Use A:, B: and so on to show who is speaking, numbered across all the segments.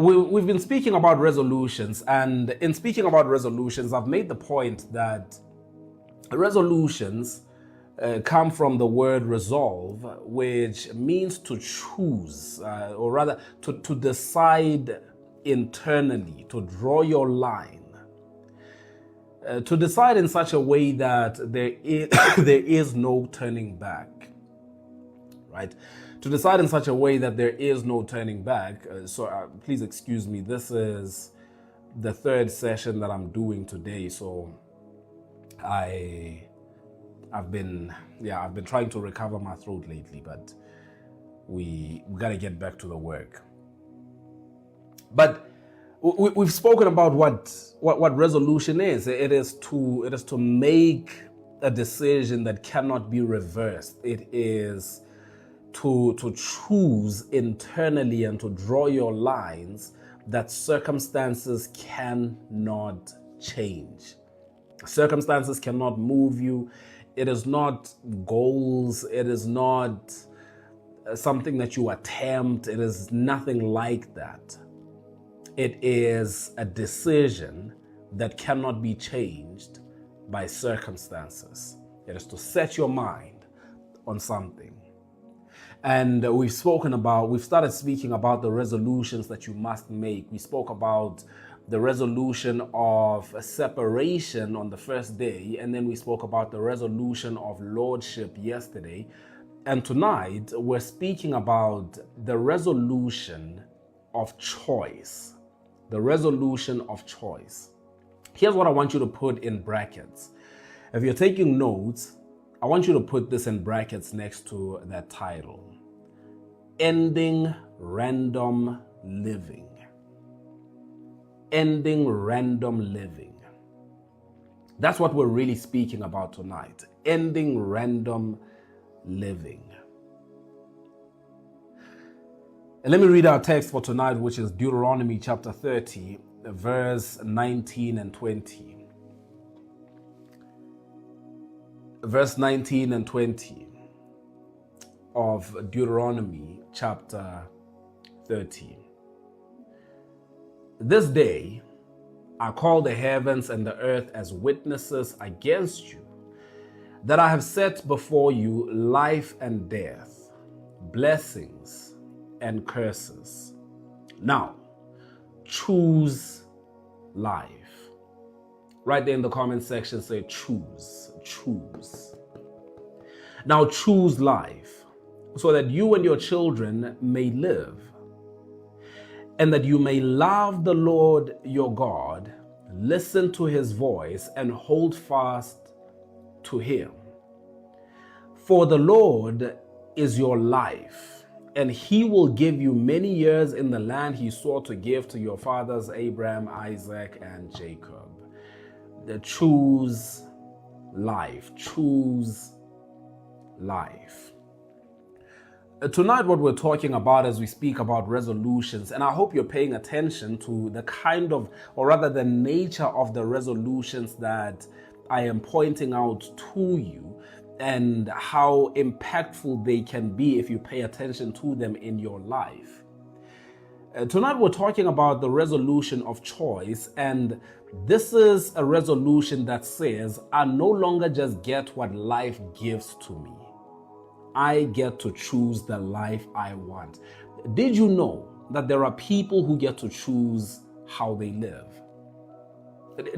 A: We've been speaking about resolutions, and in speaking about resolutions, I've made the point that resolutions come from the word resolve, which means to choose, or rather to decide internally, to draw your line, to decide in such a way that there is no turning back, right? To decide in such a way that there is no turning back. Please excuse me, this is the third session that I'm doing today, so I've been trying to recover my throat lately, but we gotta get back to the work. But we've spoken about what resolution is. It is to make a decision that cannot be reversed. It is to choose internally and to draw your lines that circumstances cannot change. Circumstances cannot move you. It is not goals. It is not something that you attempt. It is nothing like that. It is a decision that cannot be changed by circumstances. It is to set your mind on something. And we've started speaking about the resolutions that you must make. We spoke about the resolution of separation on the first day, and then we spoke about the resolution of lordship yesterday. And tonight, we're speaking about the resolution of choice. The resolution of choice. Here's what I want you to put in brackets. If you're taking notes, I want you to put this in brackets next to that title. Ending random living. Ending random living. That's what we're really speaking about tonight. Ending random living. And let me read our text for tonight, which is Deuteronomy chapter 30, verse 19 and 20. Verse 19 and 20 of Deuteronomy chapter 30. This day I call the heavens and the earth as witnesses against you, that I have set before you life and death, blessings and curses. Now, choose life. Right there in the comment section, say choose, choose. Now choose life, so that you and your children may live, and that you may love the Lord your God, listen to his voice, and hold fast to him. For the Lord is your life, and he will give you many years in the land he swore to give to your fathers Abraham, Isaac, and Jacob. Choose life. Choose life. Tonight, what we're talking about as we speak about resolutions, and I hope you're paying attention to the kind of, or rather the nature of the resolutions that I am pointing out to you, and how impactful they can be if you pay attention to them in your life. Tonight, we're talking about the resolution of choice, and this is a resolution that says, I no longer just get what life gives to me. I get to choose the life I want. Did you know that there are people who get to choose how they live?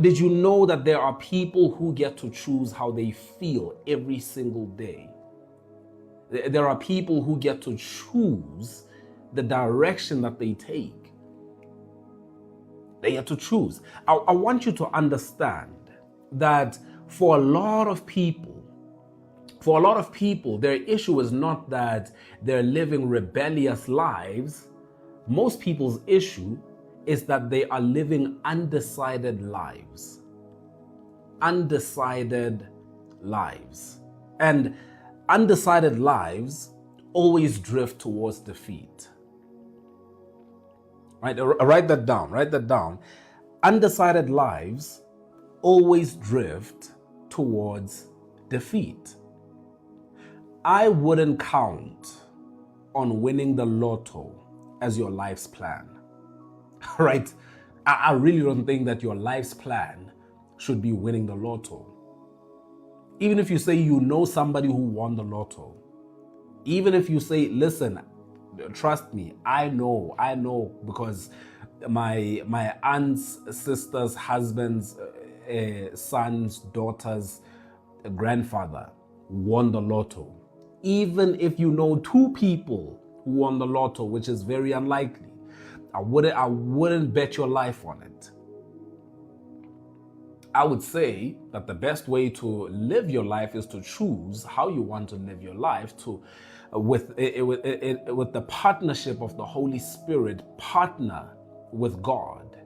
A: Did you know that there are people who get to choose how they feel every single day? There are people who get to choose the direction that they take. They get to choose. I want you to understand that for a lot of people, their issue is not that they're living rebellious lives. Most people's issue is that they are living undecided lives. Undecided lives. And undecided lives always drift towards defeat. Right? Write that down. Write that down. Undecided lives always drift towards defeat. I wouldn't count on winning the lotto as your life's plan. right? I really don't think that your life's plan should be winning the lotto. Even if you say you know somebody who won the lotto, even if you say, listen, trust me, I know because my aunt's sister's husband's son's daughter's grandfather won the lotto. Even if you know two people who won the lotto, which is very unlikely, I wouldn't bet your life on it. I would say that the best way to live your life is to choose how you want to live your life, with the partnership of the Holy Spirit, partner with God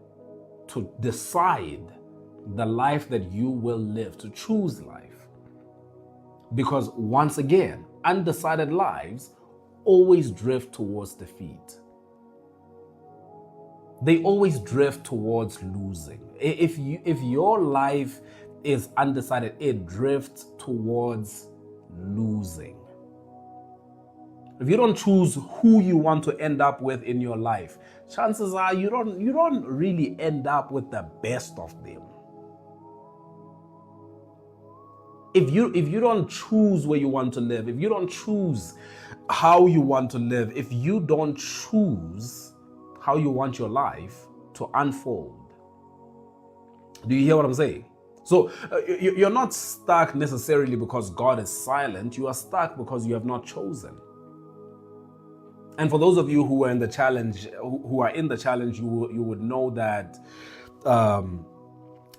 A: to decide the life that you will live, to choose life. Because once again, undecided lives always drift towards defeat. They always drift towards losing. If your life is undecided, it drifts towards losing. If you don't choose who you want to end up with in your life, chances are you don't really end up with the best of them. If you don't choose where you want to live, if you don't choose how you want to live, if you don't choose how you want your life to unfold. Do you hear what I'm saying? So you're not stuck necessarily because God is silent. You are stuck because you have not chosen. And for those of you who are in the challenge, you would know that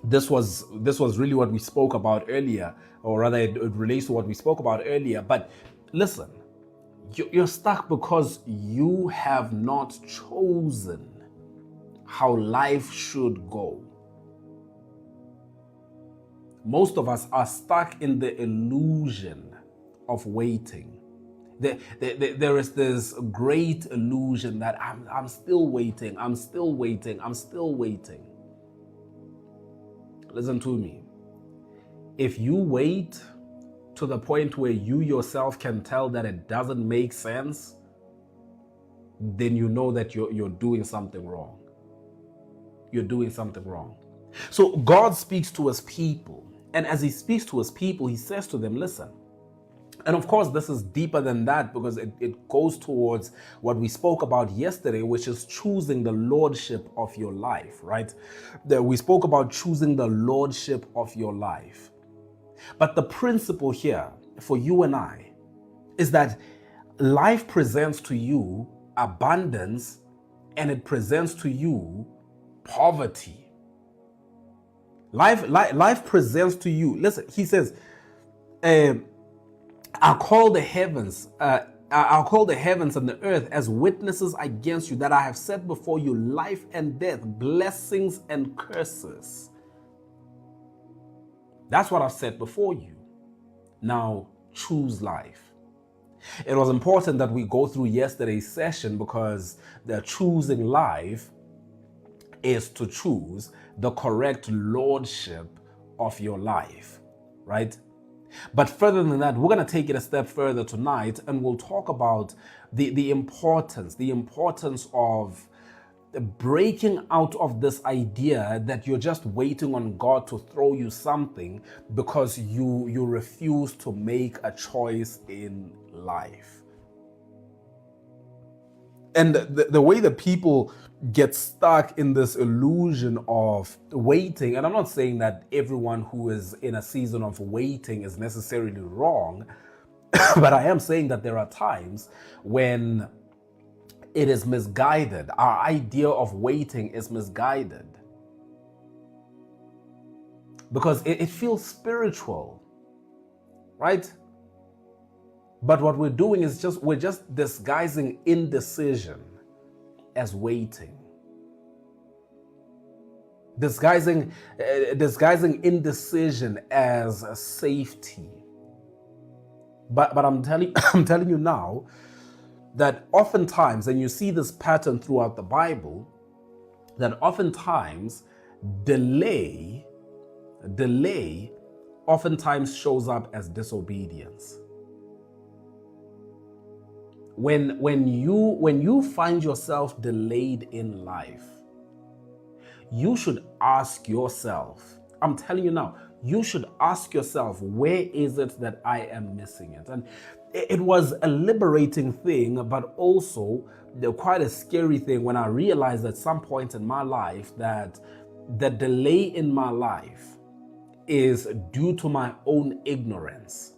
A: this was really what we spoke about earlier, or rather, it relates to what we spoke about earlier. But listen. You're stuck because you have not chosen how life should go. Most of us are stuck in the illusion of waiting. There is this great illusion that I'm still waiting, I'm still waiting, I'm still waiting. Listen to me. If you wait to the point where you yourself can tell that it doesn't make sense, then you know that you're doing something wrong. You're doing something wrong. So God speaks to his people. And as he speaks to his people, he says to them, listen. And of course, this is deeper than that because it goes towards what we spoke about yesterday, which is choosing the lordship of your life, right? We spoke about choosing the lordship of your life. But the principle here for you and I is that life presents to you abundance and it presents to you poverty. Life presents to you. Listen, he says, I'll call the heavens and the earth as witnesses against you that I have set before you life and death, blessings and curses. That's what I've set before you. Now choose life. It was important that we go through yesterday's session because the choosing life is to choose the correct lordship of your life, right? But further than that, we're going to take it a step further tonight and we'll talk about the importance of breaking out of this idea that you're just waiting on God to throw you something because you refuse to make a choice in life. And the way that people get stuck in this illusion of waiting, and I'm not saying that everyone who is in a season of waiting is necessarily wrong, but I am saying that there are times when it is misguided. Our idea of waiting is misguided because it feels spiritual, right? But what we're doing is we're just disguising indecision as waiting. Disguising indecision as safety. But I'm telling you now that oftentimes, and you see this pattern throughout the Bible, that oftentimes delay oftentimes shows up as disobedience. When you find yourself delayed in life, you should ask yourself, I'm telling you now, you should ask yourself, where is it that I am missing it? And it was a liberating thing, but also quite a scary thing when I realized at some point in my life that the delay in my life is due to my own ignorance.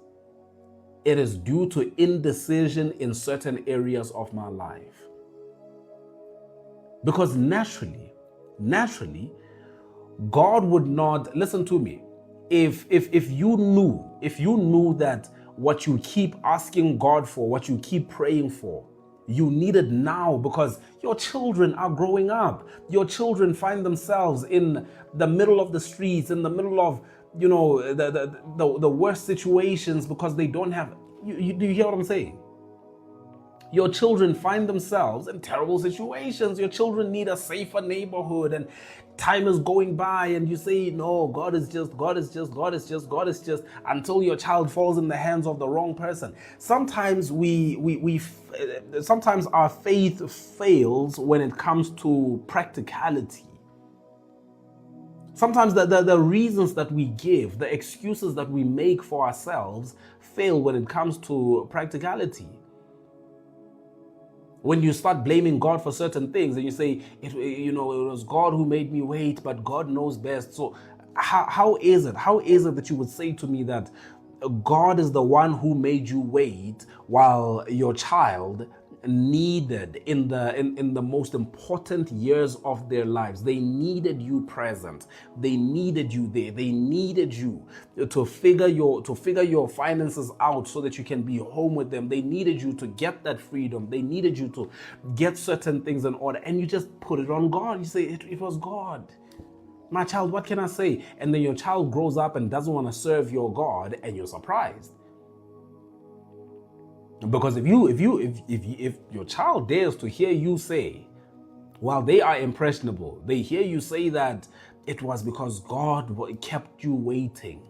A: It is due to indecision in certain areas of my life. Because naturally, God would not, listen to me, if you knew that what you keep asking God for, what you keep praying for, you need it now because your children are growing up. Your children find themselves in the middle of the streets, in the middle of, the worst situations because they don't have, do you hear what I'm saying? Your children find themselves in terrible situations. Your children need a safer neighborhood, and time is going by, and you say, no, God is just, until your child falls in the hands of the wrong person. Sometimes sometimes our faith fails when it comes to practicality. Sometimes the reasons that we give, the excuses that we make for ourselves fail when it comes to practicality. When you start blaming God for certain things and you say, it was God who made me wait, but God knows best. So how is it that you would say to me that God is the one who made you wait while your child needed in the most important years of their lives, they needed you present, they needed you there, they needed you to figure your finances out so that you can be home with them, they needed you to get that freedom, they needed you to get certain things in order, and you just put it on God. You say it was God. My child, what can I say? And then your child grows up and doesn't want to serve your God, and you're surprised. Because if your child dares to hear you say, while they are impressionable, they hear you say that it was because God kept you waiting.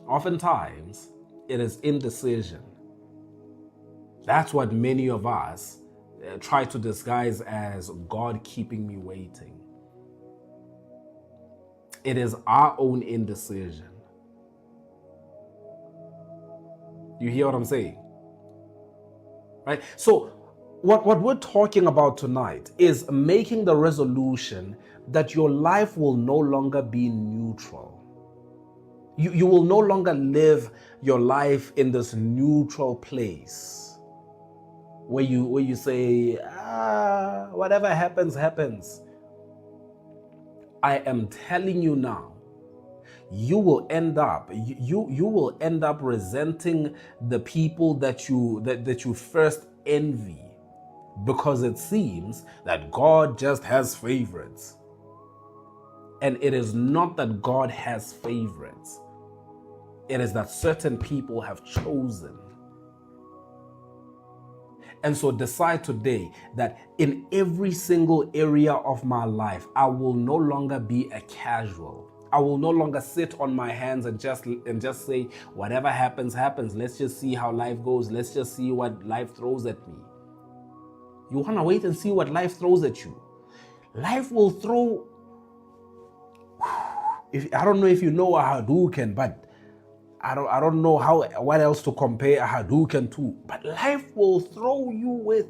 A: Oftentimes, it is indecision. That's what many of us try to disguise as God keeping me waiting. It is our own indecision. You hear what I'm saying? Right? So what we're talking about tonight is making the resolution that your life will no longer be neutral. You will no longer live your life in this neutral place where you say, whatever happens, happens. I am telling you now, you will end up resenting the people that you first envy, because it seems that God just has favorites. And it is not that God has favorites. It is that certain people have chosen. And so decide today that in every single area of my life, I will no longer be a casual. I will no longer sit on my hands and just say, whatever happens, happens. Let's just see how life goes. Let's just see what life throws at me. You want to wait and see what life throws at you. Life will throw, I don't know if you know a Hadouken, but I don't know what else to compare a Hadouken to. But life will throw you with,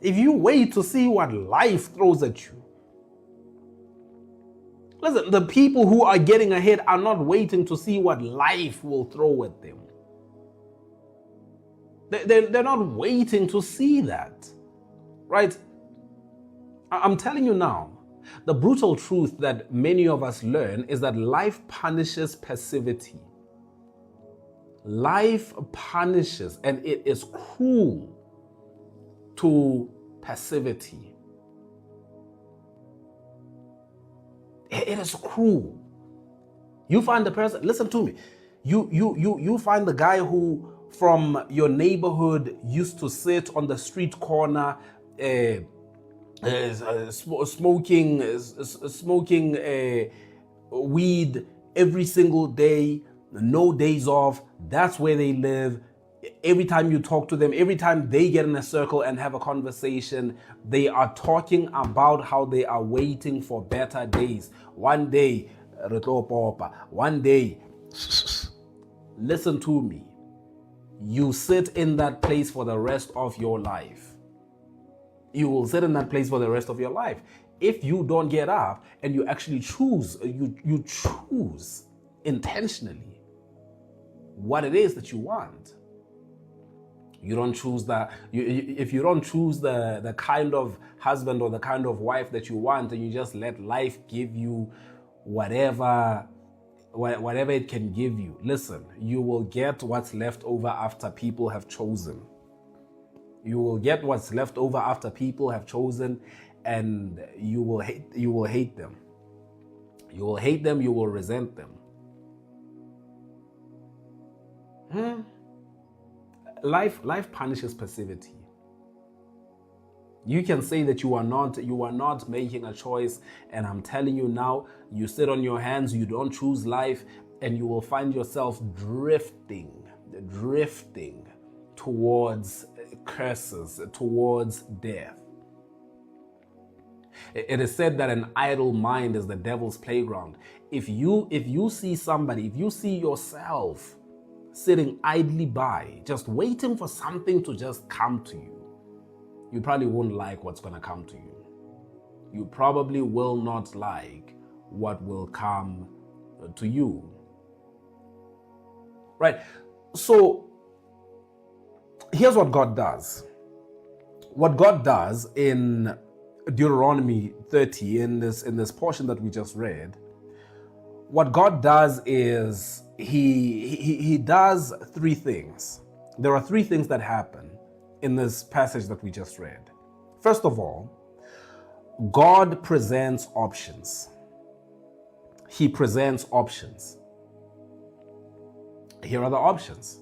A: if you wait to see what life throws at you. Listen, the people who are getting ahead are not waiting to see what life will throw at them. They're not waiting to see that, right? I'm telling you now, the brutal truth that many of us learn is that life punishes passivity. Life punishes, and it is cruel to passivity. It is cruel. You find the person, listen to me, you find the guy who from your neighborhood used to sit on the street corner smoking weed every single day, no days off. That's where they live. Every time you talk to them, every time they get in a circle and have a conversation, they are talking about how they are waiting for better days. One day, re tlo popa. One day, listen to me. You sit in that place for the rest of your life. You will sit in that place for the rest of your life. If you don't get up and you actually choose, you choose intentionally what it is that you want. You don't choose that. If you don't choose the kind of husband or the kind of wife that you want, and you just let life give you whatever it can give you, listen, you will get what's left over after people have chosen. You will get what's left over after people have chosen, and you will hate them. You will hate them, you will resent them. Life punishes passivity. You can say that you are not making a choice, and I'm telling you now, you sit on your hands, you don't choose life, and you will find yourself drifting towards curses, towards death. It is said that an idle mind is the devil's playground. If you see somebody, if you see yourself sitting idly by, just waiting for something to just come to you, you probably won't like what's going to come to you. You probably will not like what will come to you. Right? So here's what God does. What God does in Deuteronomy 30, in this portion that we just read, what God does is he does three things. There are three things that happen in this passage that we just read. First of all, God presents options. He presents options. Here are the options.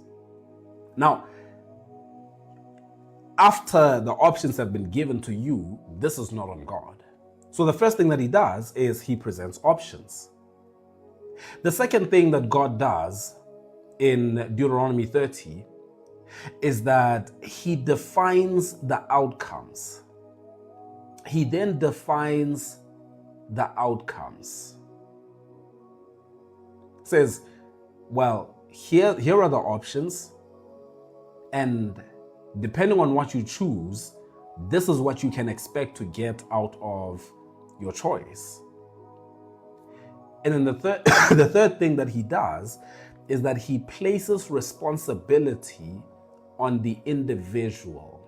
A: Now, after the options have been given to you, this is not on God. So the first thing that he does is he presents options. The second thing that God does in Deuteronomy 30 is that he defines the outcomes. He then defines the outcomes. Says, well, here are the options, and depending on what you choose, this is what you can expect to get out of your choice. And then the third thing that he does is that he places responsibility on the individual.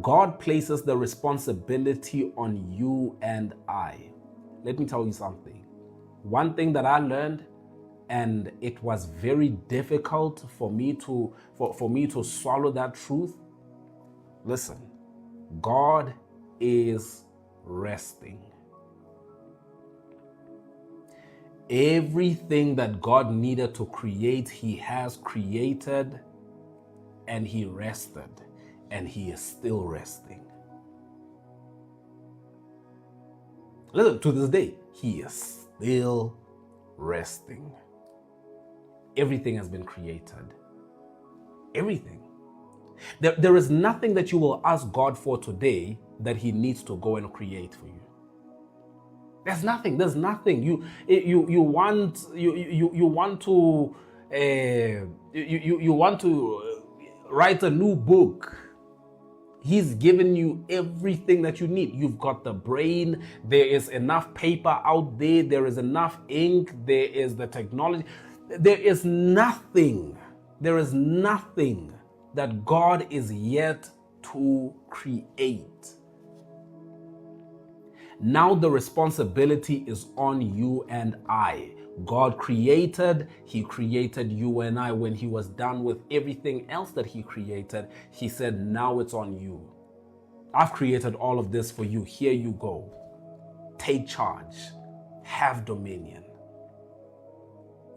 A: God places the responsibility on you and I. Let me tell you something. One thing that I learned, and it was very difficult for me to swallow that truth. Listen, God is resting. Everything that God needed to create, he has created, and he rested, and he is still resting. Listen, to this day, he is still resting. Everything has been created. Everything. There is nothing that you will ask God for today that he needs to go and create for you. There's nothing. You want to write a new book. He's given you everything that you need. You've got the brain. There is enough paper out there. There is enough ink. There is the technology. There is nothing that God is yet to create. Now the responsibility is on you and I. God created, he created you and I. When he was done with everything else that he created, he said, now it's on you. I've created all of this for you. Here you go. Take charge. Have dominion.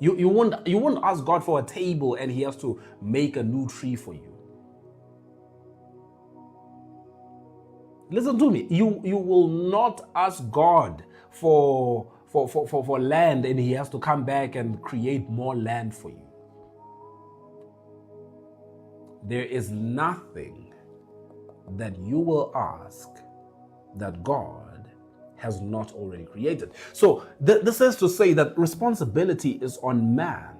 A: You won't ask God for a table and he has to make a new tree for you. Listen to me. You will not ask God for land and he has to come back and create more land for you. There is nothing that you will ask that God has not already created. So this is to say that responsibility is on man.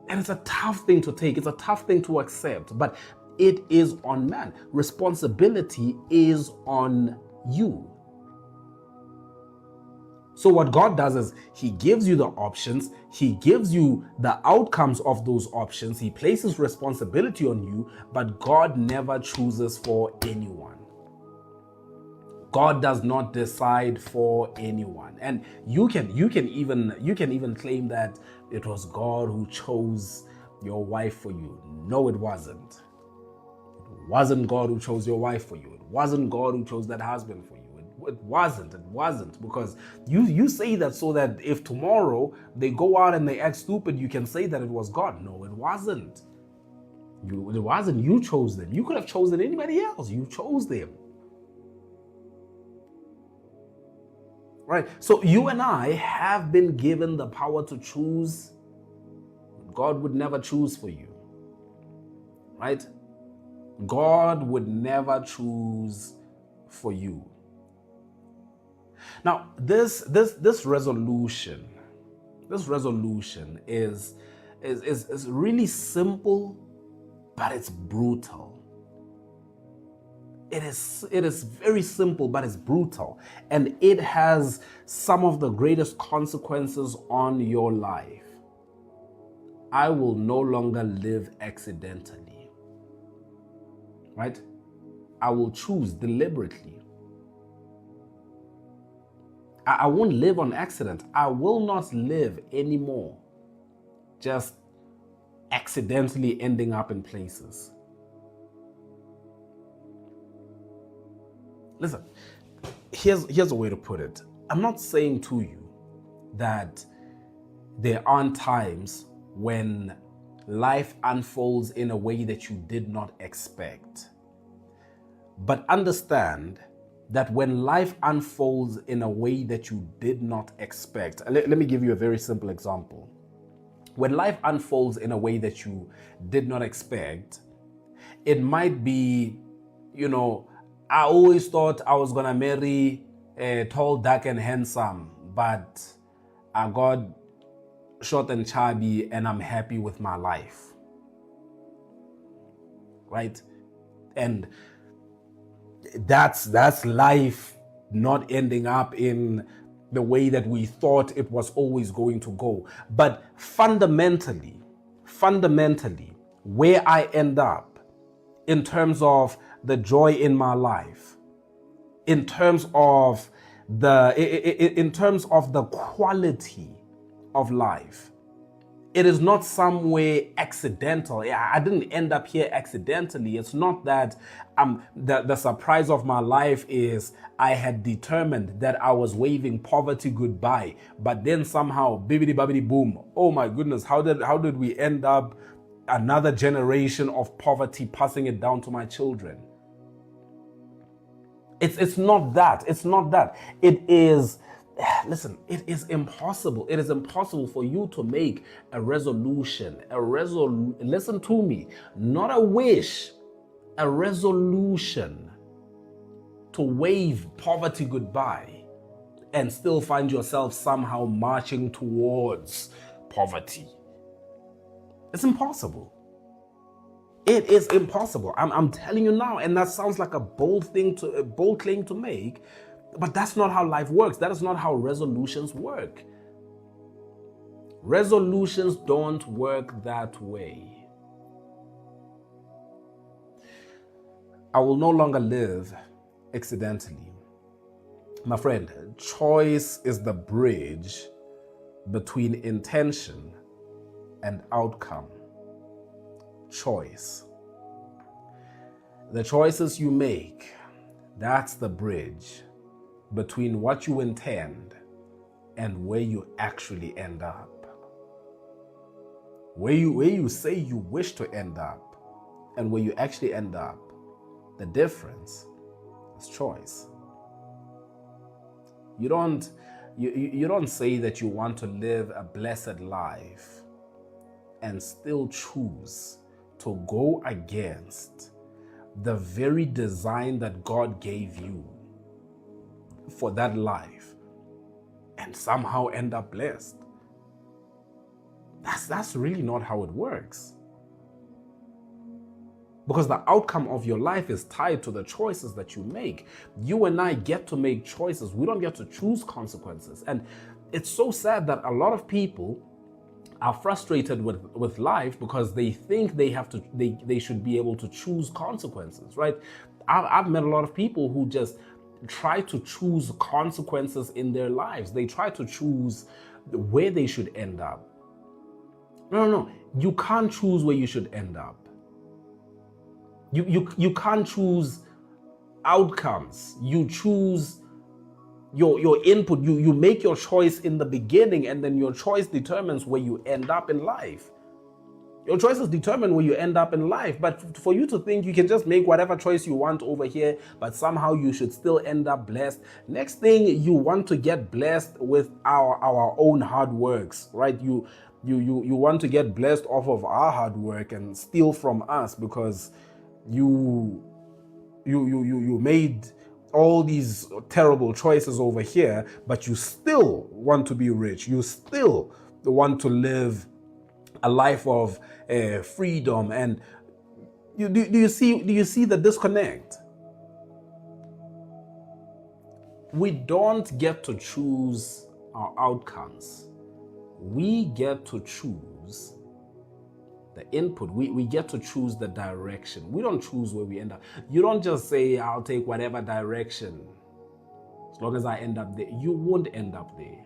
A: And it's a tough thing to take. It's a tough thing to accept, but it is on man. Responsibility is on you. So what God does is he gives you the options. He gives you the outcomes of those options. He places responsibility on you, but God never chooses for anyone. God does not decide for anyone. And you can even claim that it was God who chose your wife for you. No, it wasn't. It wasn't God who chose your wife for you. It wasn't God who chose that husband for you. It wasn't, because you say that so that if tomorrow they go out and they act stupid, you can say that it was God. No, it wasn't. It wasn't. You chose them. You could have chosen anybody else. You chose them. Right? So you and I have been given the power to choose. God would never choose for you. Right? God would never choose for you. Now, this resolution is really simple, but it's brutal. It is very simple, but it's brutal. And it has some of the greatest consequences on your life. I will no longer live accidentally. Right? I will choose deliberately. I won't live on accident. I will not live anymore just accidentally ending up in places. Listen, here's a way to put it. I'm not saying to you that there aren't times when life unfolds in a way that you did not expect. But understand that when life unfolds in a way that you did not expect, let me give you a very simple example. When life unfolds in a way that you did not expect, it might be, I always thought I was gonna marry a tall, dark, and handsome, but I got short and chubby, and I'm happy with my life. Right? And that's life not ending up in the way that we thought it was always going to go. But fundamentally, where I end up in terms of the joy in my life, in terms of the quality of life, it is not somewhere accidental. I didn't end up here accidentally. It's not that the surprise of my life is I had determined that I was waving poverty goodbye, but then somehow, bibbidi bobbidi boom, oh my goodness, how did we end up another generation of poverty, passing it down to my children? It's not that. It's not that. It is. Listen, it is impossible. It is impossible for you to make a resolution. Listen to me. Not a wish, a resolution to wave poverty goodbye and still find yourself somehow marching towards poverty. It's impossible. It is impossible. I'm telling you now, and that sounds like a bold claim to make. But that's not how life works. That is not how resolutions work. Resolutions don't work that way. I will no longer live accidentally. My friend, choice is the bridge between intention and outcome. Choice. The choices you make, that's the bridge between what you intend and where you actually end up. Where you say you wish to end up and where you actually end up, the difference is choice. You don't say that you want to live a blessed life and still choose to go against the very design that God gave you for that life and somehow end up blessed. That's really not how it works. Because the outcome of your life is tied to the choices that you make. You and I get to make choices. We don't get to choose consequences. And it's so sad that a lot of people are frustrated with life because they think they should be able to choose consequences, right? I've met a lot of people who just try to choose consequences in their lives. They try to choose where they should end up. No. You can't choose where you should end up. You can't choose outcomes. You choose your input. You make your choice in the beginning, and then your choice determines where you end up in life. Your choices determine where you end up in life. But for you to think you can just make whatever choice you want over here, but somehow you should still end up blessed. Next thing, you want to get blessed with our own hard works, right? You want to get blessed off of our hard work and steal from us because you made all these terrible choices over here, but you still want to be rich. You still want to live a life of freedom. And do you see the disconnect? We don't get to choose our outcomes. We get to choose the input. We get to choose the direction. We don't choose where we end up. You don't just say, I'll take whatever direction as long as I end up there. You won't end up there.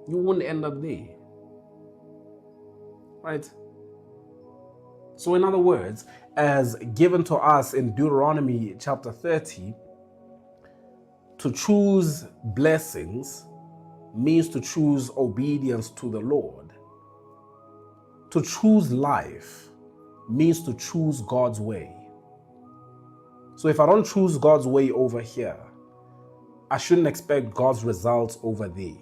A: You won't end up there. Right? So in other words, as given to us in Deuteronomy chapter 30, to choose blessings means to choose obedience to the Lord. To choose life means to choose God's way. So if I don't choose God's way over here, I shouldn't expect God's results over there.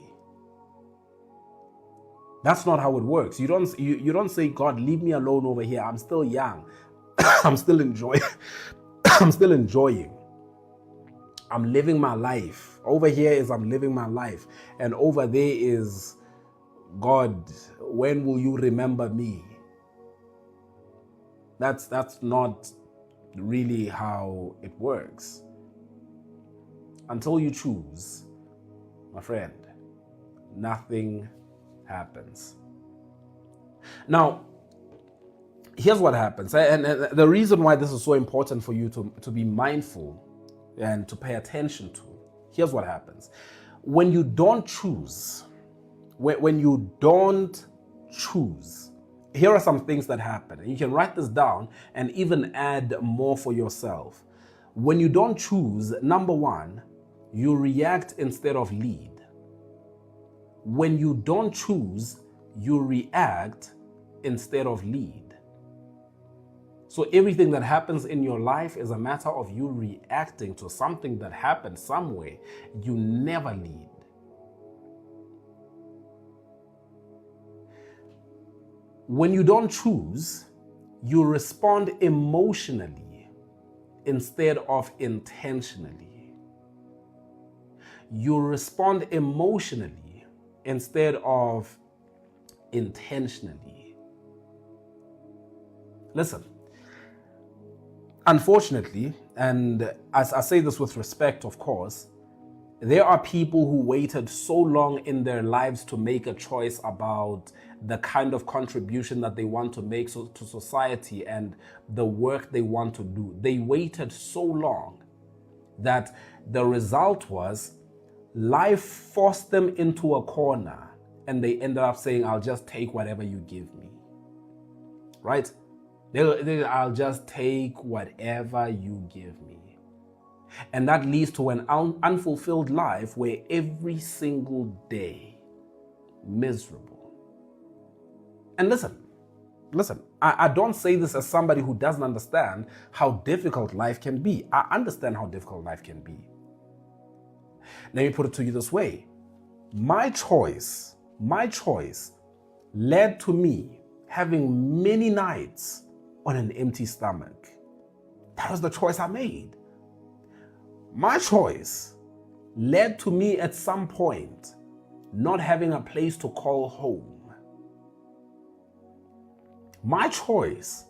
A: That's not how it works. You don't say, God, leave me alone over here. I'm still young. I'm still enjoying. I'm still enjoying. I'm living my life. Over here is I'm living my life. And over there is, God, when will you remember me? That's not really how it works. Until you choose, my friend, nothing happens. Now, here's what happens. And the reason why this is so important for you to be mindful and to pay attention to, here's what happens. When you don't choose, when you don't choose, here are some things that happen. And you can write this down and even add more for yourself. When you don't choose, number one, you react instead of lead. When you don't choose, you react instead of lead. So everything that happens in your life is a matter of you reacting to something that happened somewhere. You never lead. When you don't choose, you respond emotionally instead of intentionally. You respond emotionally instead of intentionally. Listen, unfortunately, and as I say this with respect, of course, there are people who waited so long in their lives to make a choice about the kind of contribution that they want to make to society and the work they want to do. They waited so long that the result was life forced them into a corner and they ended up saying, I'll just take whatever you give me. Right? I'll just take whatever you give me. And that leads to an unfulfilled life where every single day, miserable. And listen, I don't say this as somebody who doesn't understand how difficult life can be. I understand how difficult life can be. Let me put it to you this way. My choice led to me having many nights on an empty stomach. That was the choice I made. My choice led to me at some point not having a place to call home. My choice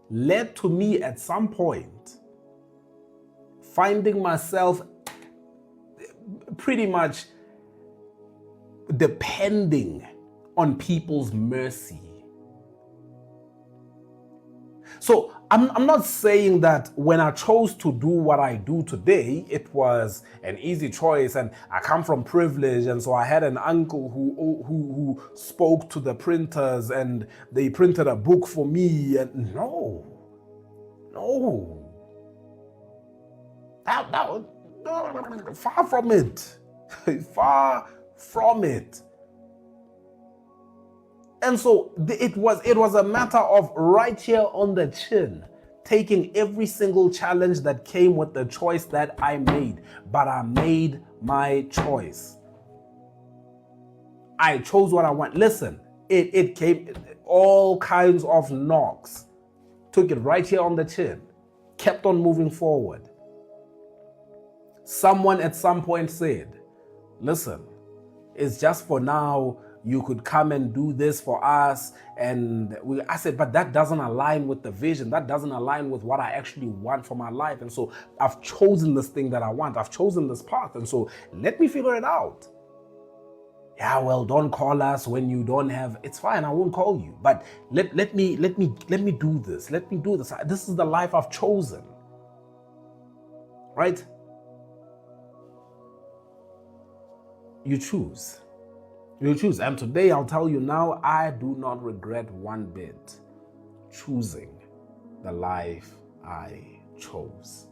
A: led to me at some point finding myself pretty much depending on people's mercy. So I'm not saying that when I chose to do what I do today, it was an easy choice and I come from privilege, and so I had an uncle who spoke to the printers and they printed a book for me. And no. Far from it. Far from it. And so it was a matter of right here on the chin, taking every single challenge that came with the choice that I made. But I made my choice. I chose what I want. Listen, it came all kinds of knocks. Took it right here on the chin. Kept on moving forward. Someone at some point said, listen, it's just for now. You could come and do this for us. And I said, but that doesn't align with the vision. That doesn't align with what I actually want for my life. And so I've chosen this thing that I want. I've chosen this path. And so let me figure it out. Yeah, well, don't call us when you don't have, it's fine. I won't call you, but let me do this. Let me do this. This is the life I've chosen. Right? You choose. You choose. And today I'll tell you now, I do not regret one bit choosing the life I chose.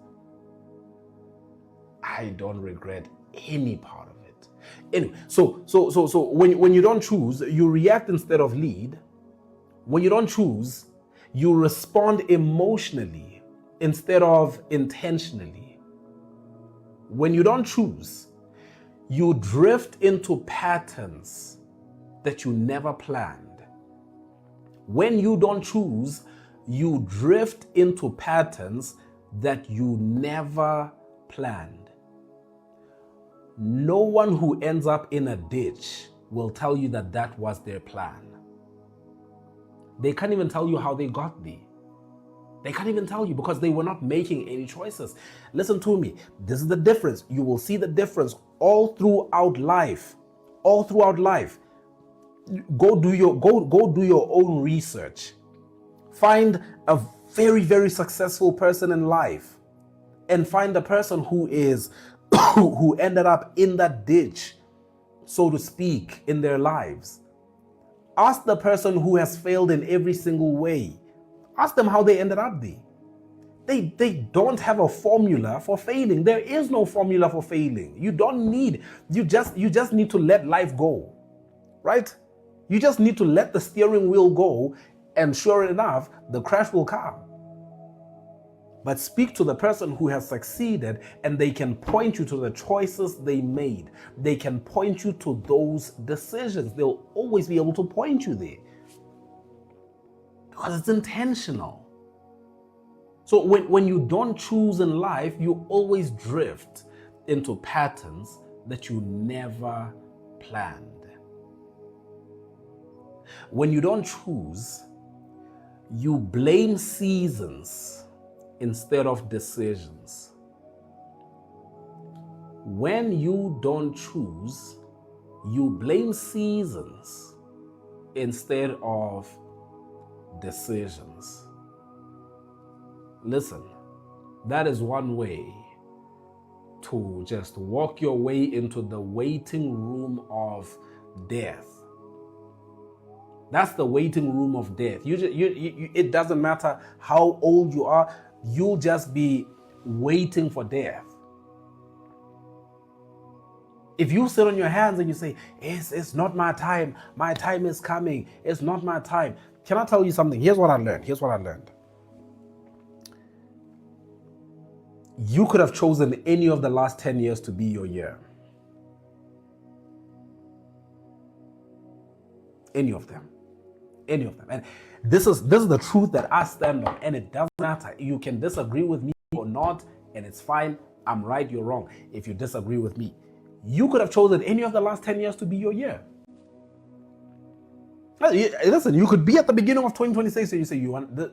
A: I don't regret any part of it. Anyway, so when you don't choose, you react instead of lead. When you don't choose, you respond emotionally instead of intentionally. When you don't choose, you drift into patterns that you never planned. When you don't choose, you drift into patterns that you never planned. No one who ends up in a ditch will tell you that that was their plan. They can't even tell you how they got there. They can't even tell you because they were not making any choices. Listen to me. This is the difference. You will see the difference all throughout life. All throughout life. Go do your own research. Find a very, very successful person in life and find a person who is who ended up in that ditch, so to speak, in their lives. Ask the person who has failed in every single way. Ask them how they ended up there. They don't have a formula for failing. There is no formula for failing. You just need to let life go, right? You just need to let the steering wheel go, and sure enough, the crash will come. But speak to the person who has succeeded, and they can point you to the choices they made. They can point you to those decisions. They'll always be able to point you there. Because it's intentional. So when you don't choose in life, you always drift into patterns that you never planned. When you don't choose, you blame seasons instead of decisions. When you don't choose, you blame seasons instead of decisions. Listen, that is one way to just walk your way into the waiting room of death. That's the waiting room of death. It doesn't matter how old you are, you'll just be waiting for death. If you sit on your hands and you say, it's not my time is coming, it's not my time. Can I tell you something? Here's what I learned. You could have chosen any of the last 10 years to be your year. Any of them. Any of them. And this is the truth that I stand on, and it doesn't matter. You can disagree with me or not, and it's fine. I'm right, you're wrong. If you disagree with me, you could have chosen any of the last 10 years to be your year. Listen, you could be at the beginning of 2026 and you say,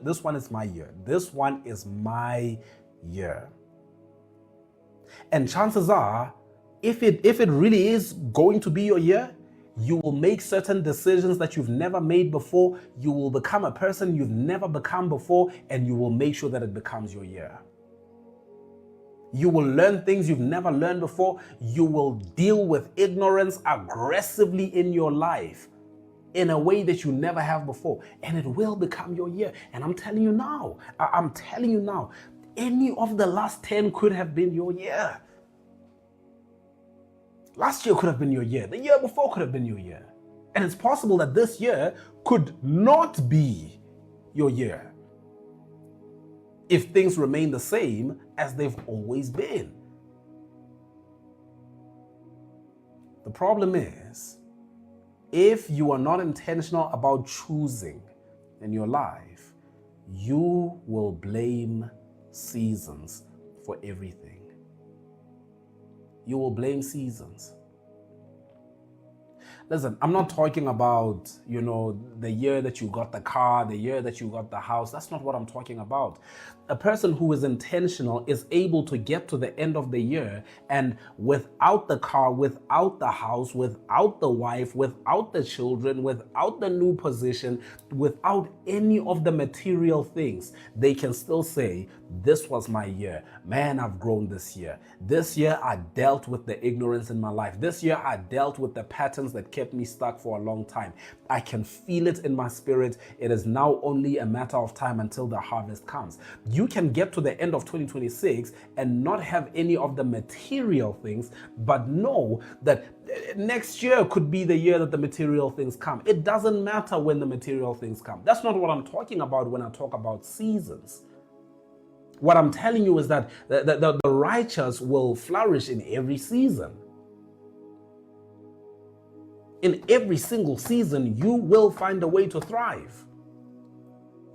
A: this one is my year. This one is my year. And chances are, if it really is going to be your year, you will make certain decisions that you've never made before. You will become a person you've never become before, and you will make sure that it becomes your year. You will learn things you've never learned before. You will deal with ignorance aggressively in your life in a way that you never have before, and it will become your year. And I'm telling you now, any of the last 10 could have been your year. Last year could have been your year. The year before could have been your year. And it's possible that this year could not be your year if things remain the same as they've always been. The problem is, if you are not intentional about choosing in your life, you will blame seasons for everything. You will blame seasons. Listen, I'm not talking about, the year that you got the car, the year that you got the house. That's not what I'm talking about. A person who is intentional is able to get to the end of the year and without the car, without the house, without the wife, without the children, without the new position, without any of the material things, they can still say, this was my year. Man, I've grown this year. This year I dealt with the ignorance in my life. This year I dealt with the patterns that kept me stuck for a long time. I can feel it in my spirit. It is now only a matter of time until the harvest comes. You can get to the end of 2026 and not have any of the material things, but know that next year could be the year that the material things come. It doesn't matter when the material things come. That's not what I'm talking about when I talk about seasons. What I'm telling you is that the righteous will flourish in every season. In every single season, you will find a way to thrive.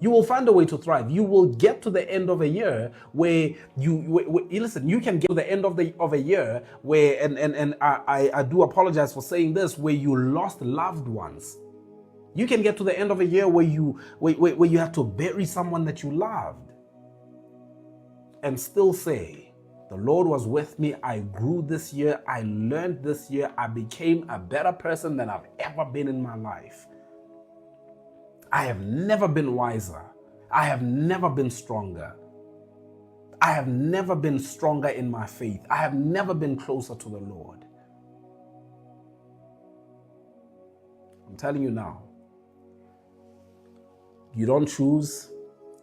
A: You will find a way to thrive. You will get to the end of a year where listen, you can get to the end of a year where, and I do apologize for saying this, where you lost loved ones. You can get to the end of a year where you have to bury someone that you loved and still say, the Lord was with me. I grew this year. I learned this year. I became a better person than I've ever been in my life. I have never been wiser. I have never been stronger. I have never been stronger in my faith. I have never been closer to the Lord. I'm telling you now, you don't choose,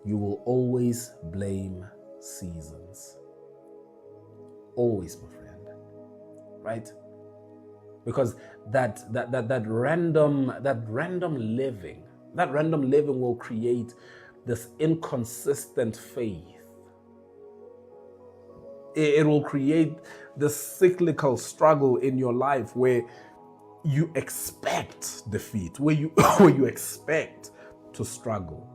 A: you will always blame seasons. Always, my friend. Right? Because that random living will create this inconsistent faith. It will create this cyclical struggle in your life where you expect defeat, where you expect to struggle.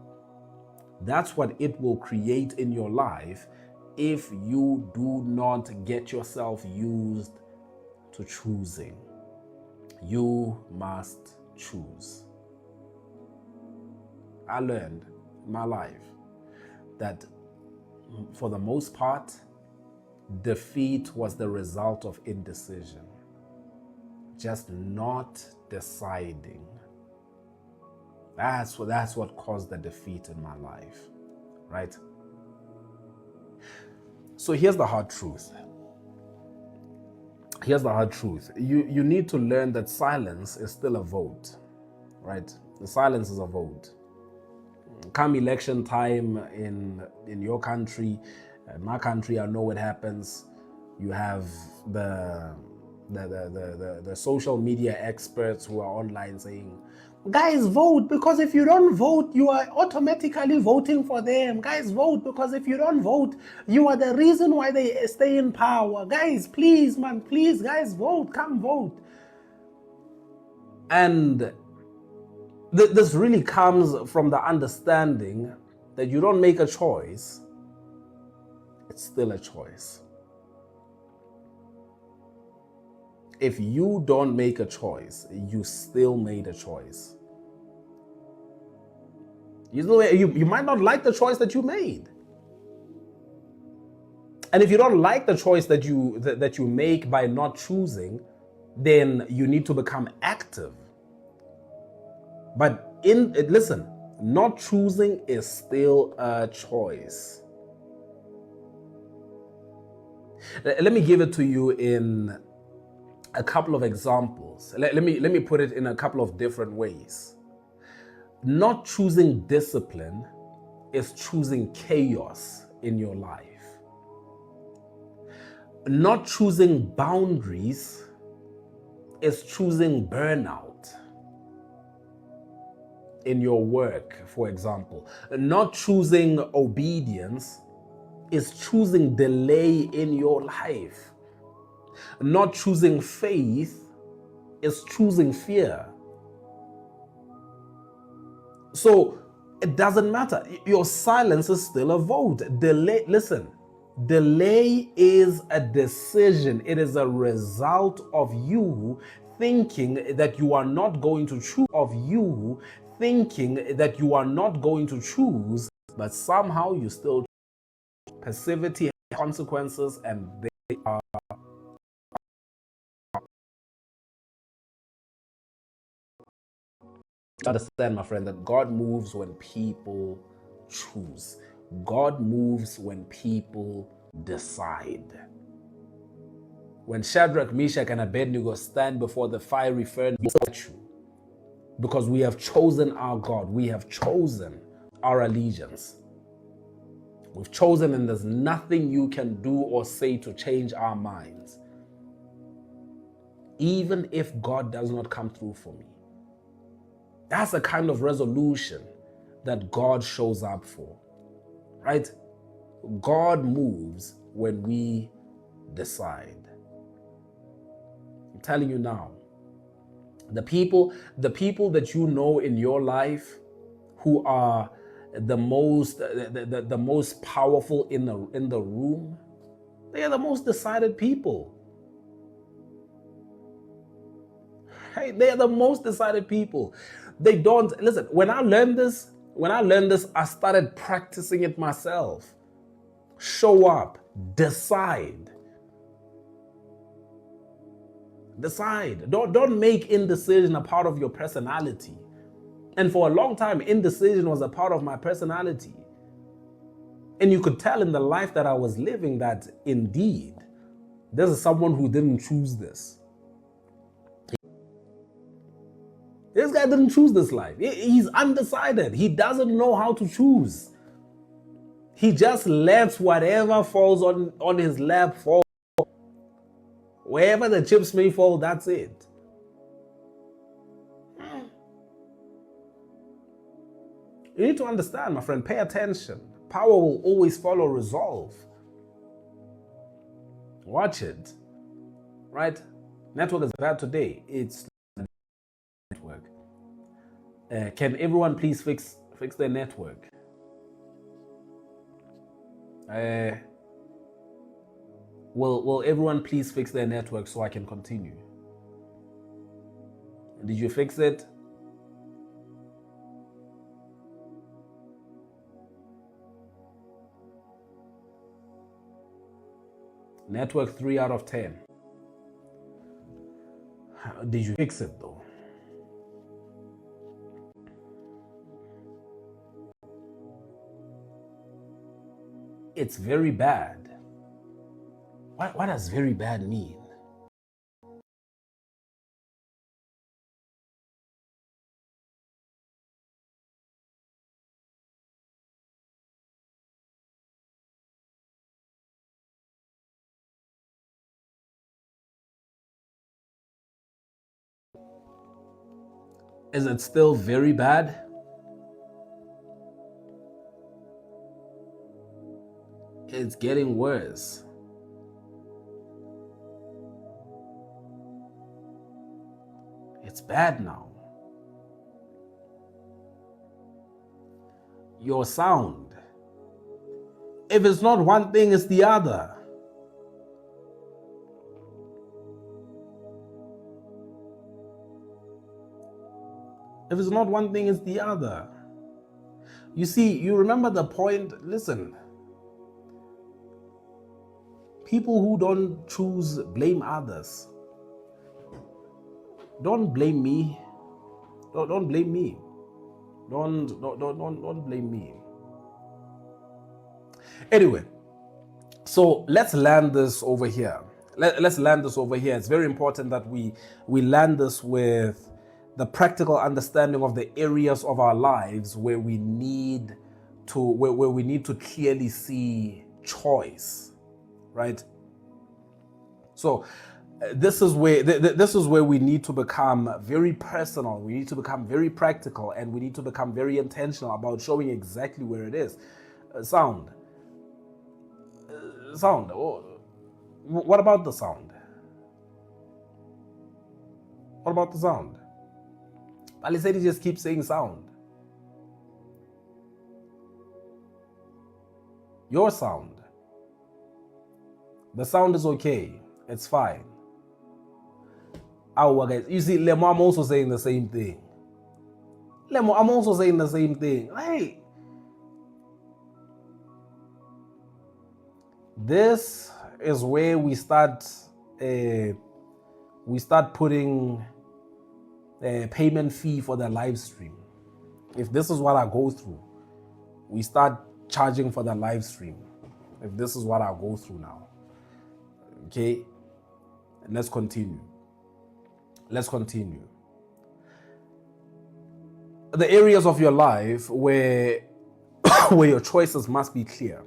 A: That's what it will create in your life if you do not get yourself used to choosing. You must choose. I learned in my life that for the most part, defeat was the result of indecision. Just not deciding. That's what caused the defeat in my life, right? So here's the hard truth. You need to learn that silence is still a vote, right? The silence is a vote. Come election time in your country, my country, I know what happens. You have the social media experts who are online saying, guys, vote, because if you don't vote, you are automatically voting for them. Guys, vote, because if you don't vote, you are the reason why they stay in power. Guys, please, man, please, guys, vote, come vote. And This really comes from the understanding that you don't make a choice, it's still a choice. If you don't make a choice, you still made a choice. You know, you might not like the choice that you made. And if you don't like the choice that you make by not choosing, then you need to become active. But listen, not choosing is still a choice. Let me give it to you in a couple of examples. Let me put it in a couple of different ways. Not choosing discipline is choosing chaos in your life. Not choosing boundaries is choosing burnout in your work, for example. Not choosing obedience is choosing delay in your life. Not choosing faith is choosing fear. So it doesn't matter. Your silence is still a vote. Delay, listen, delay is a decision. It is a result of you thinking that you are not going to choose, but somehow you still choose. Passivity has consequences, and they are. Understand, my friend, that God moves when people choose. God moves when people decide. When Shadrach, Meshach, and Abednego stand before the fiery furnace, because we have chosen our God, we have chosen our allegiance. We've chosen, and there's nothing you can do or say to change our minds. Even if God does not come through for me. That's the kind of resolution that God shows up for, right? God moves when we decide. I'm telling you now, the people that you know in your life who are the most powerful in the room, they are the most decided people. Hey, they are the most decided people. They don't listen. When I learned this, I started practicing it myself. Show up, decide. Decide. Don't make indecision a part of your personality. And for a long time, indecision was a part of my personality. And you could tell in the life that I was living that indeed, this is someone who didn't choose this. This guy didn't choose this life. He's undecided. He doesn't know how to choose. He just lets whatever falls on his lap fall. Wherever the chips may fall, that's it. You need to understand, my friend, pay attention. Power will always follow resolve. Watch it. Right? Network is bad today. It's network. Can everyone please fix their network? Will everyone please fix their network so I can continue? Did you fix it? Network 3 out of 10. Did you fix it though? It's very bad. What does very bad mean? Is it still very bad? It's getting worse. It's bad now. your sound. If it's not one thing, it's the other. If it's not one thing, it's the other. You see, you remember the point. Listen, people who don't choose blame others. Don't blame me. Don't blame me. Don't blame me. Anyway, so let's land this over here. Let's land this over here. It's very important that we land this with the practical understanding of the areas of our lives where we need to clearly see choice, right? So this is where we need to become very personal. We need to become very practical, and we need to become very intentional about showing exactly where it is. Sound. Oh, what about the sound? What about the sound? Palisade just keeps saying sound. Your sound. The sound is okay. It's fine. Our guys, you see, Lemo, I'm also saying the same thing. Lemo, I'm also saying the same thing. Hey, this is where we start putting a payment fee for the live stream. If this is what I go through, we start charging for the live stream. If this is what I go through now. Okay? And let's continue. The areas of your life where your choices must be clear.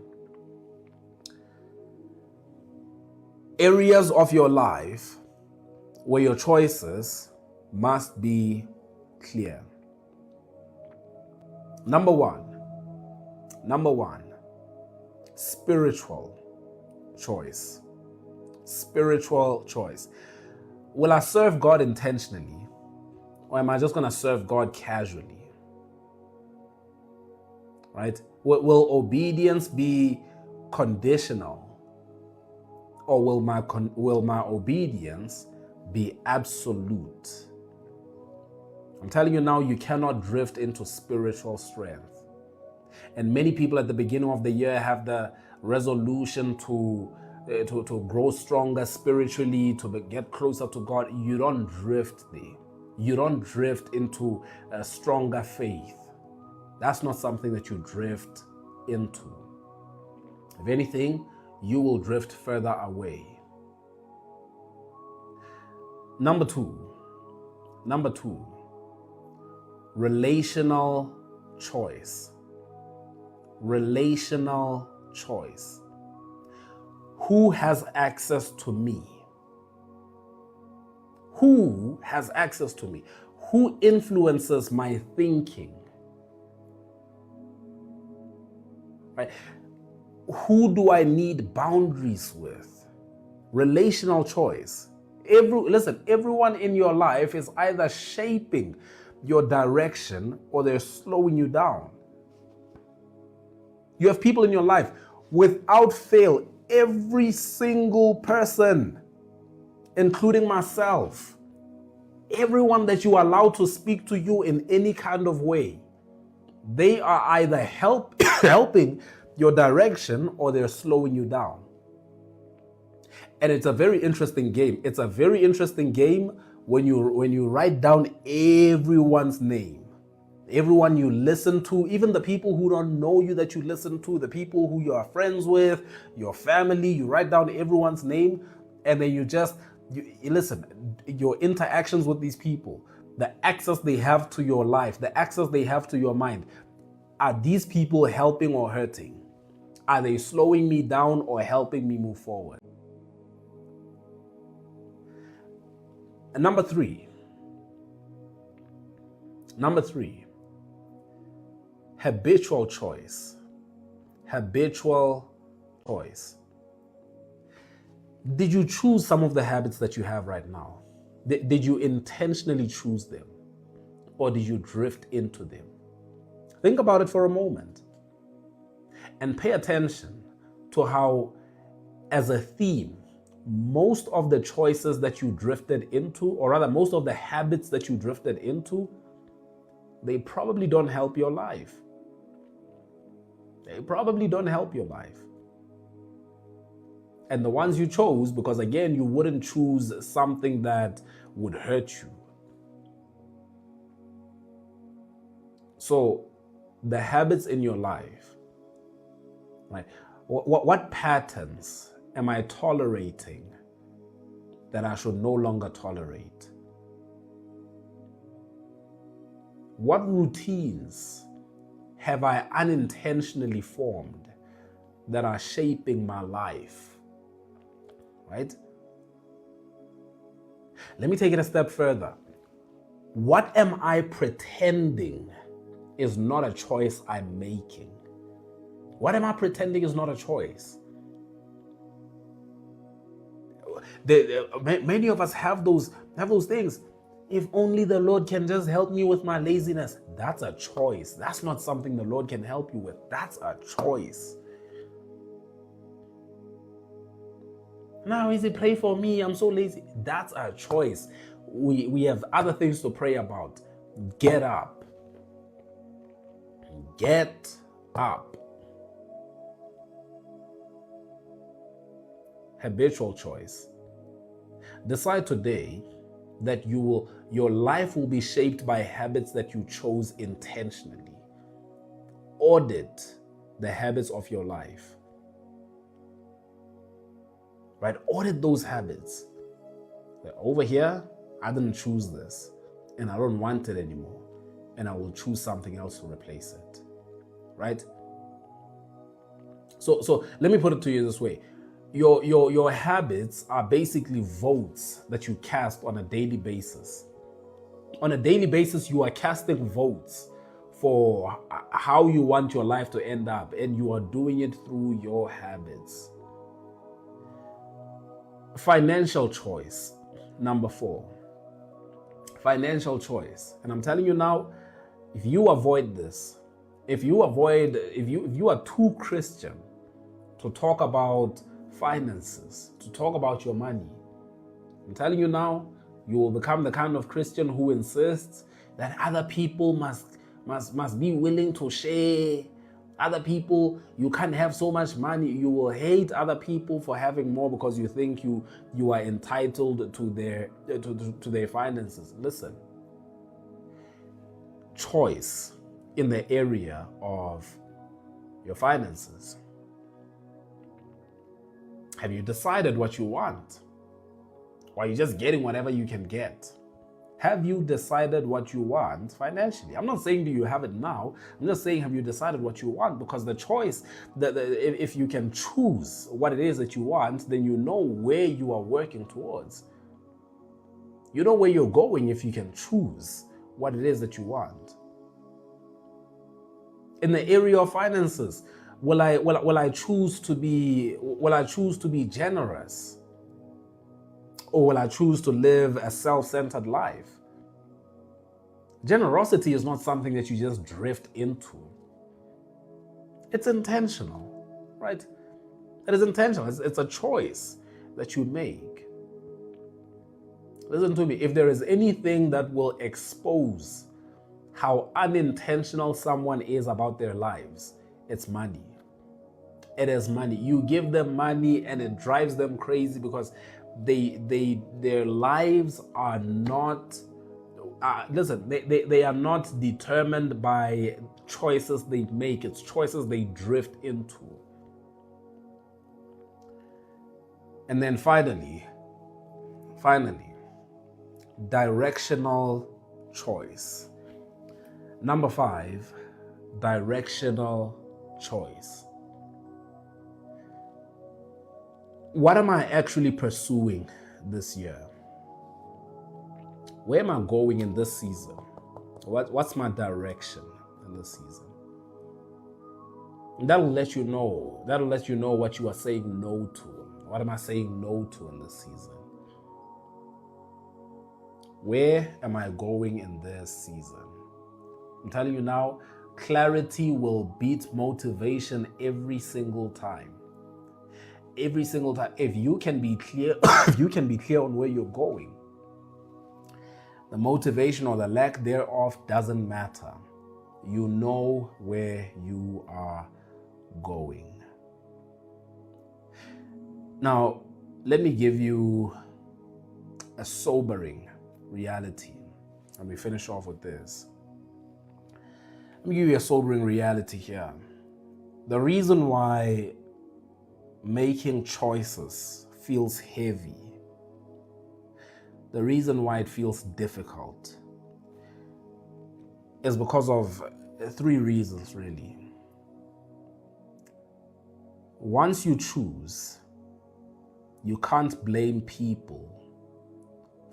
A: Areas of your life where your choices must be clear. Number one, spiritual choice. Spiritual choice. Will I serve God intentionally, or am I just going to serve God casually? Right? Will obedience be conditional, or will my obedience be absolute? I'm telling you now, you cannot drift into spiritual strength. And many people at the beginning of the year have the resolution to grow stronger spiritually, to get closer to God. You don't drift there. You don't drift into a stronger faith. That's not something that you drift into. If anything, you will drift further away. Number two, relational choice. Relational choice. Who has access to me? Who has access to me? Who influences my thinking? Right? Who do I need boundaries with? Relational choice. Everyone in your life is either shaping your direction or they're slowing you down. You have people in your life, without fail, every single person, including myself, everyone that you allow to speak to you in any kind of way, they are either helping your direction or they're slowing you down. And it's a very interesting game. It's a very interesting game when you write down everyone's name. Everyone you listen to, even the people who don't know you that you listen to, the people who you are friends with, your family, you write down everyone's name, and then you listen, your interactions with these people, the access they have to your life, the access they have to your mind. Are these people helping or hurting? Are they slowing me down or helping me move forward? And number three, habitual choice. Habitual choice. Did you choose some of the habits that you have right now? Did you intentionally choose them? Or did you drift into them? Think about it for a moment. And pay attention to how, as a theme, most of the choices that you drifted into, or rather most of the habits that you drifted into, they probably don't help your life. They probably don't help your life. And the ones you chose, because again, you wouldn't choose something that would hurt you. So the habits in your life, right? What patterns am I tolerating that I should no longer tolerate? What routines have I unintentionally formed that are shaping my life? Right? Let me take it a step further. What am I pretending is not a choice I'm making? What am I pretending is not a choice? Many of us have those things. If only the Lord can just help me with my laziness. That's a choice. That's not something the Lord can help you with. That's a choice. Now, is it pray for me? I'm so lazy. That's a choice. We have other things to pray about. Get up. Get up. Habitual choice. Decide today that your life will be shaped by habits that you chose intentionally. Audit the habits of your life. Right? Audit those habits. Over here, I didn't choose this, and I don't want it anymore, and I will choose something else to replace it. Right? So let me put it to you this way. Your habits are basically votes that you cast on a daily basis. On a daily basis, you are casting votes for how you want your life to end up, and you are doing it through your habits. Financial choice, number 4. Financial choice. And I'm telling you now, if you avoid this, if you are too Christian to talk about finances, to talk about your money, I'm telling you now, you will become the kind of Christian who insists that other people must be willing to share. Other people, you can't have so much money. You will hate other people for having more because you think you are entitled to their finances. Listen, choice in the area of your finances. Have you decided what you want? Or are you just getting whatever you can get? Have you decided what you want financially? I'm not saying do you have it now. I'm just saying, have you decided what you want? Because the choice, if you can choose what it is that you want, then you know where you are working towards. You know where you're going if you can choose what it is that you want. In the area of finances, will I choose to be generous? Or will I choose to live a self-centered life? Generosity is not something that you just drift into. It's intentional, right? It is intentional. It's a choice that you make. Listen to me. If there is anything that will expose how unintentional someone is about their lives, it's money. It is money. You give them money and it drives them crazy because their lives are not they are not determined by choices they make. It's choices they drift into. And then finally, directional choice. Number 5, directional choice. What am I actually pursuing this year? Where am I going in this season? What's my direction in this season? And that'll let you know. That'll let you know what you are saying no to. What am I saying no to in this season? Where am I going in this season? I'm telling you now, Clarity will beat motivation every single time. Every single time. If you can be clear, if you can be clear on where you're going, the motivation or the lack thereof doesn't matter. You know where you are going. Now, let me give you a sobering reality. Let me finish off with this. Let me give you a sobering reality here. The reason why making choices feels heavy, the reason why it feels difficult, is because of three reasons, really. Once you choose, you can't blame people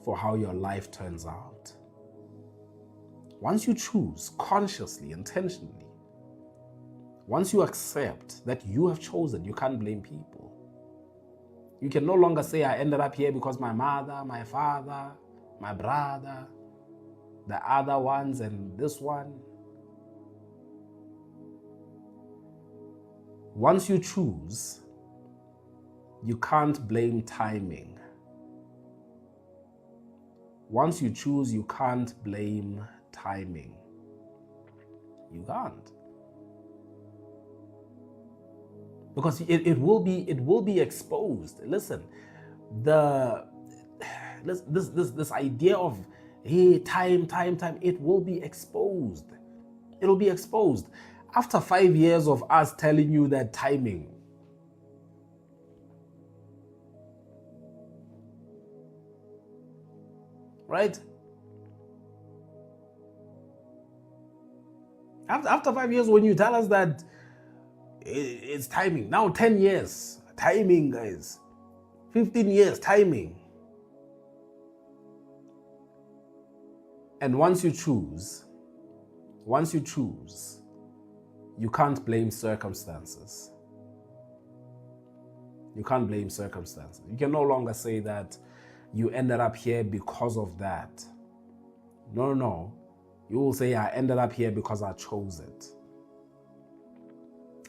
A: for how your life turns out. Once you choose consciously, intentionally, once you accept that you have chosen, you can't blame people. You can no longer say, I ended up here because my mother, my father, my brother, the other ones, and this one. Once you choose, you can't blame timing. Once you choose, you can't blame timing. You can't. Because it will be exposed. Listen, this idea of hey, time, it will be exposed. It'll be exposed. After 5 years of us telling you that timing, right? After 5 years, when you tell us that it's timing, now 10 years, timing, guys, 15 years, timing. And once you choose, you can't blame circumstances. You can't blame circumstances. You can no longer say that you ended up here because of that. No. You will say, I ended up here because I chose it.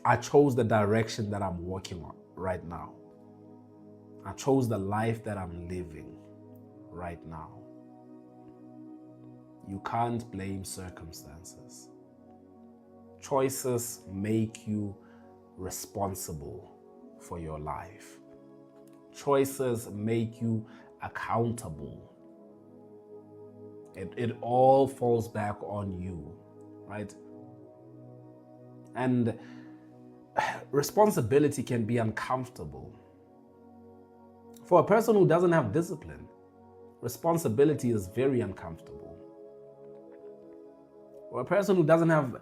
A: I chose the direction that I'm working on right now. I chose the life that I'm living right now. You can't blame circumstances. Choices make you responsible for your life. Choices make you accountable. It all falls back on you, right? And responsibility can be uncomfortable. For a person who doesn't have discipline, responsibility is very uncomfortable. For a person who doesn't have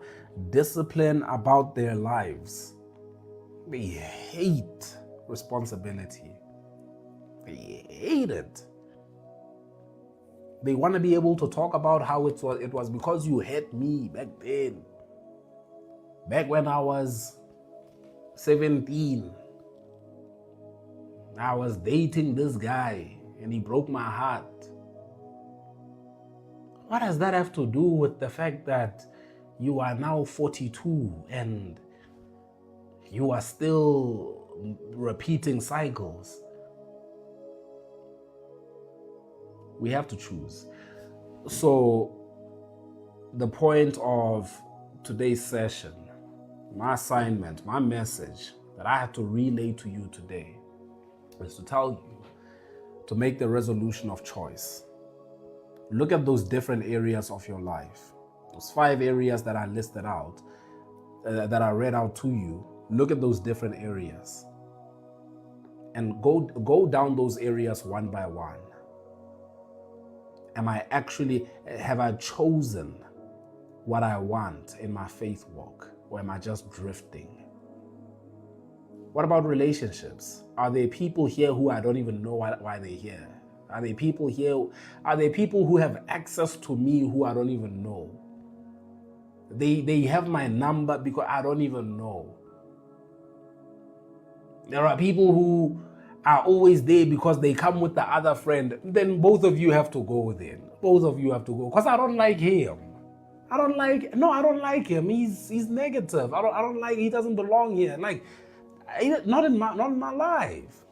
A: discipline about their lives, they hate responsibility. They hate it. They want to be able to talk about how it was because you hit me back then. Back when I was 17, I was dating this guy and he broke my heart. What does that have to do with the fact that you are now 42 and you are still repeating cycles? We have to choose. So the point of today's session, my assignment, my message that I have to relay to you today is to tell you to make the resolution of choice. Look at those different areas of your life. Those 5 areas that I listed out, that I read out to you. Look at those different areas. And go down those areas one by one. Have I chosen what I want in my faith walk? Or am I just drifting? What about relationships? Are there people here who I don't even know why they're here? Are there people here? Are there people who have access to me who I don't even know? They have my number because I don't even know. There are people who are always there because they come with the other friend. Then both of you have to go then. Both of you have to go because I don't like him. I don't like, no, I don't like him. He's negative. I don't like, he doesn't belong here. Like, not in my life.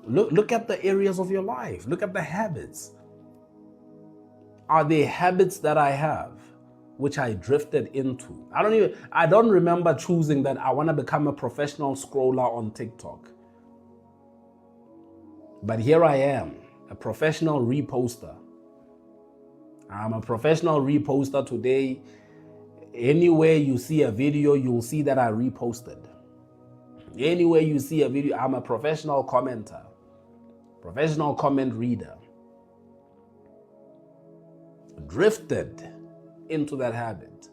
A: Look at the areas of your life. Look at the habits. Are there habits that I have which I drifted into? I don't remember choosing that I want to become a professional scroller on TikTok. But here I am, a professional reposter. I'm a professional reposter today. Anywhere you see a video, you'll see that I reposted. Anywhere you see a video, I'm a professional commenter, professional comment reader. Drifted into that habit.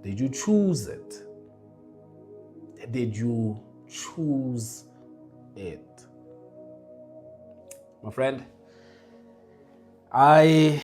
A: Did you choose it? Did you choose it? My friend, I